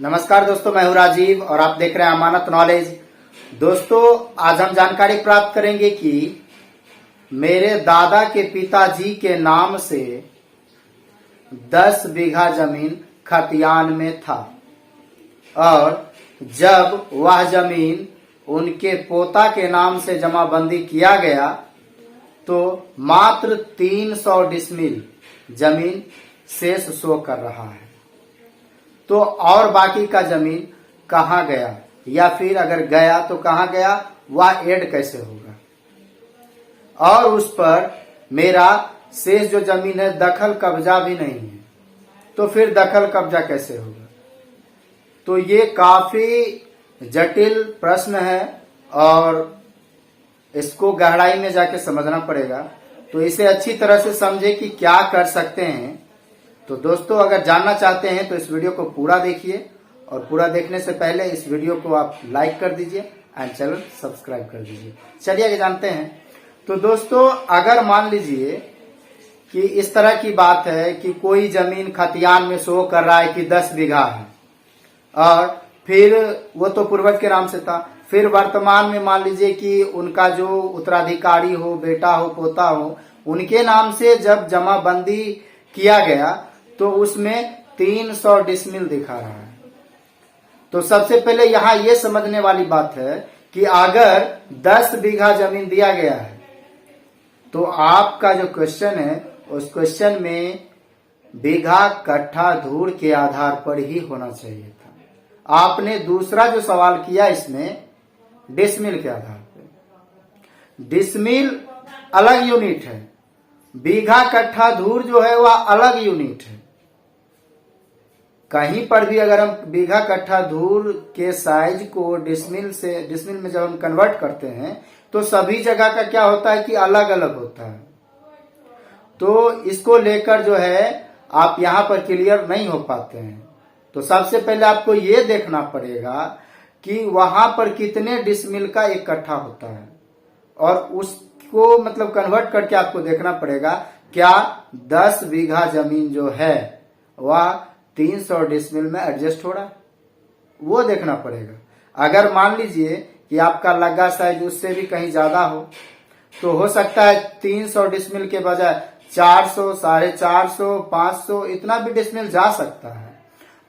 नमस्कार दोस्तों, मैं हूं राजीव और आप देख रहे हैं अमानत नॉलेज। दोस्तों, आज हम जानकारी प्राप्त करेंगे कि मेरे दादा के पिताजी के नाम से 10 बीघा जमीन खतियान में था और जब वह जमीन उनके पोता के नाम से जमाबंदी किया गया तो मात्र 300 डिसमिल जमीन शेष शो कर रहा है। तो और बाकी का जमीन कहाँ गया, या फिर अगर गया तो कहाँ गया, वह ऐड कैसे होगा, और उस पर मेरा शेष जो जमीन है दखल कब्जा भी नहीं है, तो फिर दखल कब्जा कैसे होगा। तो ये काफी जटिल प्रश्न है और इसको गहराई में जाके समझना पड़ेगा। तो इसे अच्छी तरह से समझे कि क्या कर सकते हैं। तो दोस्तों, अगर जानना चाहते हैं तो इस वीडियो को पूरा देखिए और पूरा देखने से पहले इस वीडियो को आप लाइक कर दीजिए एंड चैनल सब्सक्राइब कर दीजिए। चलिए आगे जानते हैं। तो दोस्तों, अगर मान लीजिए कि इस तरह की बात है कि कोई जमीन खतियान में शो कर रहा है कि 10 बीघा है और फिर वो तो पूर्वज के नाम से था, फिर वर्तमान में मान लीजिए कि उनका जो उत्तराधिकारी हो, बेटा हो, पोता हो, उनके नाम से जब जमाबंदी किया गया तो उसमें 300 डिसमिल दिखा रहा है। तो सबसे पहले यहां यह समझने वाली बात है कि अगर 10 बीघा जमीन दिया गया है तो आपका जो क्वेश्चन है उस क्वेश्चन में बीघा कट्ठा धूर के आधार पर ही होना चाहिए था। आपने दूसरा जो सवाल किया इसमें डिसमिल के आधार पर। डिसमिल अलग यूनिट है, बीघा कट्ठा धूर जो है वह अलग यूनिट है। कहीं पर भी अगर हम बीघा कट्ठा धूर के साइज को डिसमिल में जब हम कन्वर्ट करते हैं तो सभी जगह का क्या होता है कि अलग अलग होता है। तो इसको लेकर जो है आप यहां पर क्लियर नहीं हो पाते हैं। तो सबसे पहले आपको ये देखना पड़ेगा कि वहां पर कितने डिसमिल का एक कट्ठा होता है और उसको मतलब कन्वर्ट करके आपको देखना पड़ेगा क्या 10 बीघा जमीन जो है वह 300 डिसमिल में एडजस्ट हो रहा है, वो देखना पड़ेगा। अगर मान लीजिए कि आपका लगा साइज उससे भी कहीं ज्यादा हो तो हो सकता है 300 डिसमिल के बजाय 400, 450, 500 इतना भी डिसमिल जा सकता है।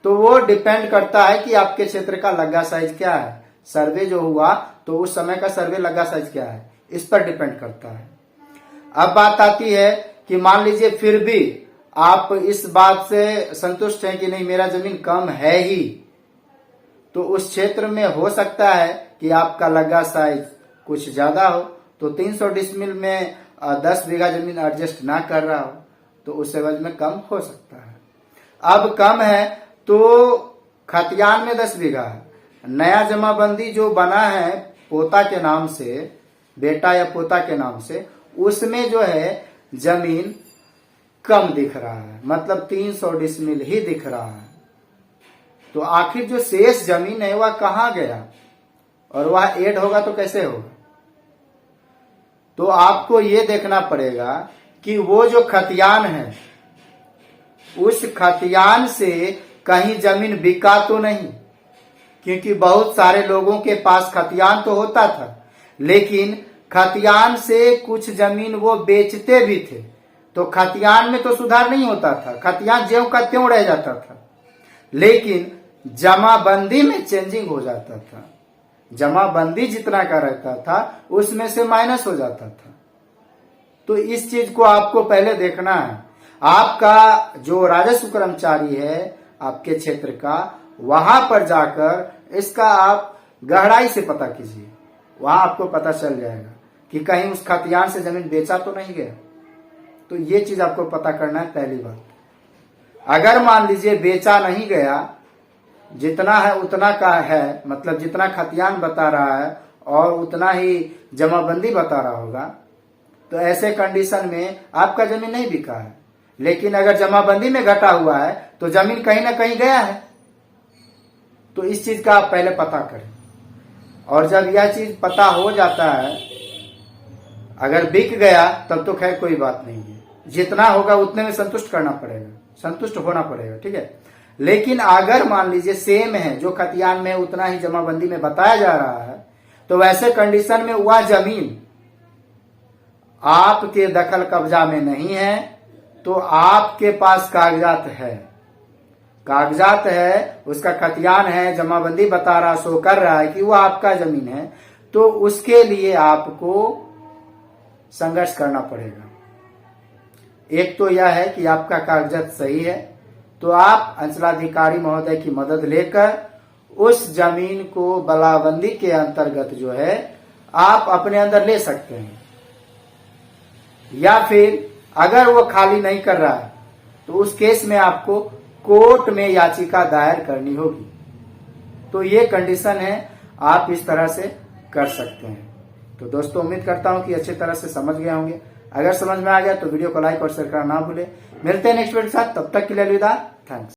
तो वो डिपेंड करता है कि आपके क्षेत्र का लगा साइज क्या है, सर्वे जो हुआ तो उस समय का सर्वे लगा साइज क्या है, इस पर डिपेंड करता है। अब बात आती है कि मान लीजिए फिर भी आप इस बात से संतुष्ट हैं कि नहीं मेरा जमीन कम है ही, तो उस क्षेत्र में हो सकता है कि आपका लगा साइज कुछ ज्यादा हो, तो 300 डिसमिल में 10 बीघा जमीन एडजस्ट ना कर रहा हो तो उस एवज में कम हो सकता है। अब कम है तो खतियान में 10 बीघा है, नया जमाबंदी जो बना है पोता के नाम से, बेटा या पोता के नाम से, उसमें जो है जमीन कम दिख रहा है, मतलब 300 डिसमिल ही दिख रहा है। तो आखिर जो शेष जमीन है वह कहाँ गया और वह ऐड होगा तो कैसे होगा। तो आपको ये देखना पड़ेगा कि वो जो खतियान है उस खतियान से कहीं जमीन बिका तो नहीं, क्योंकि बहुत सारे लोगों के पास खतियान तो होता था लेकिन खतियान से कुछ जमीन वो बेचते भी थे, तो खतियान में तो सुधार नहीं होता था, खतियान ज्यों का त्यों रह जाता था, लेकिन जमाबंदी में चेंजिंग हो जाता था। जमाबंदी जितना का रहता था उसमें से माइनस हो जाता था। तो इस चीज को आपको पहले देखना है। आपका जो राजस्व कर्मचारी है आपके क्षेत्र का, वहां पर जाकर इसका आप गहराई से पता कीजिए, वहां आपको पता चल जाएगा कि कहीं उस खतियान से जमीन बेचा तो नहीं गया। तो ये चीज आपको पता करना है पहली बात। अगर मान लीजिए बेचा नहीं गया, जितना है उतना का है, मतलब जितना खतियान बता रहा है और उतना ही जमाबंदी बता रहा होगा, तो ऐसे कंडीशन में आपका जमीन नहीं बिका है। लेकिन अगर जमाबंदी में घटा हुआ है तो जमीन कहीं ना कहीं गया है। तो इस चीज का आप पहले पता करें, और जब यह चीज पता हो जाता है, अगर बिक गया तब तो खैर कोई बात नहीं है, जितना होगा उतने में संतुष्ट करना पड़ेगा, संतुष्ट होना पड़ेगा, ठीक है। लेकिन अगर मान लीजिए सेम है, जो खतियान में उतना ही जमाबंदी में बताया जा रहा है, तो वैसे कंडीशन में वह जमीन आपके दखल कब्जा में नहीं है, तो आपके पास कागजात है, कागजात है, उसका खतियान है, जमाबंदी बता रहा, शो कर रहा है कि वह आपका जमीन है, तो उसके लिए आपको संघर्ष करना पड़ेगा। एक तो यह है कि आपका कागजात सही है, तो आप अंचलाधिकारी महोदय की मदद लेकर उस जमीन को बलाबंदी के अंतर्गत जो है आप अपने अंदर ले सकते हैं। या फिर अगर वो खाली नहीं कर रहा है तो उस केस में आपको कोर्ट में याचिका दायर करनी होगी। तो ये कंडीशन है, आप इस तरह से कर सकते हैं। तो दोस्तों उम्मीद करता हूं कि अच्छी तरह से समझ गए होंगे। अगर समझ में आ गया तो वीडियो को लाइक और शेयर करना ना भूले। मिलते हैं नेक्स्ट वीडियो के साथ, तब तक के लिए अलविदा। थैंक्स।